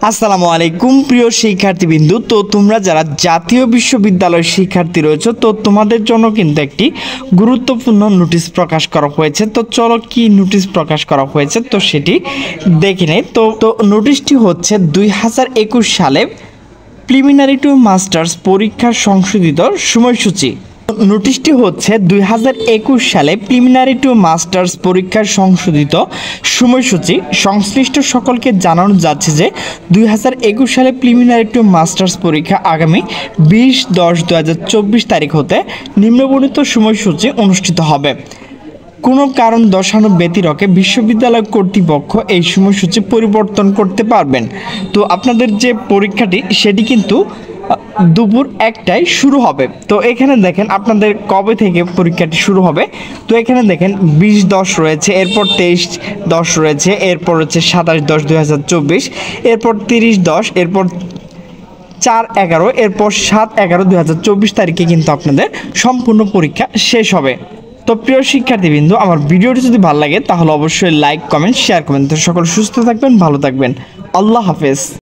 আসসালামু আলাইকুম প্রিয় শিক্ষার্থীবৃন্দু। তো তোমরা যারা জাতীয় বিশ্ববিদ্যালয়ের শিক্ষার্থী রয়েছে, তো তোমাদের জন্য কিন্তু একটি গুরুত্বপূর্ণ নোটিশ প্রকাশ করা হয়েছে। তো চলো কি নোটিশ প্রকাশ করা হয়েছে তো সেটি দেখে নেই। তো নোটিশটি হচ্ছে 2021 সালে প্রিলিমিনারি টু মাস্টার্স পরীক্ষার সংশোধিত সময়সূচি। নোটিশটি হচ্ছে 2021 সালে প্রিলিমিনারি টু মাস্টার্স পরীক্ষার সংশোধিত সময়সূচি। সংশ্লিষ্ট সকলকে জানানো যাচ্ছে যে 2021 সালে প্রিলিমিনারি টু মাস্টার্স পরীক্ষা আগামী 20/10/2024 তারিখ হতে নিম্নবর্ণিত সময়সূচি অনুষ্ঠিত হবে। কোনো কারণ দর্শানো ব্যতিরেকে বিশ্ববিদ্যালয় কর্তৃপক্ষ এই সময়সূচি পরিবর্তন করতে পারবেন। তো আপনাদের যে পরীক্ষাটি সেটি কিন্তু দুপুর 1টায় শুরু হবে। তো এখানে দেখেন আপনাদের কবে থেকে পরীক্ষাটি শুরু হবে। তো এখানে দেখেন 20/10 রয়েছে, এরপর 23/10 রয়েছে, এরপর হচ্ছে 27/10/2024, এরপর 30/10, এরপর 4/11, এরপর 7/11/2024 তারিখে কিন্তু আপনাদের সম্পূর্ণ পরীক্ষা শেষ হবে। তো প্রিয় শিক্ষার্থীবৃন্দ, আমার ভিডিওটি যদি ভালো লাগে তাহলে অবশ্যই লাইক, কমেন্ট, শেয়ার করবেন। তো সকল সুস্থ থাকবেন, ভালো থাকবেন। আল্লাহ হাফেজ।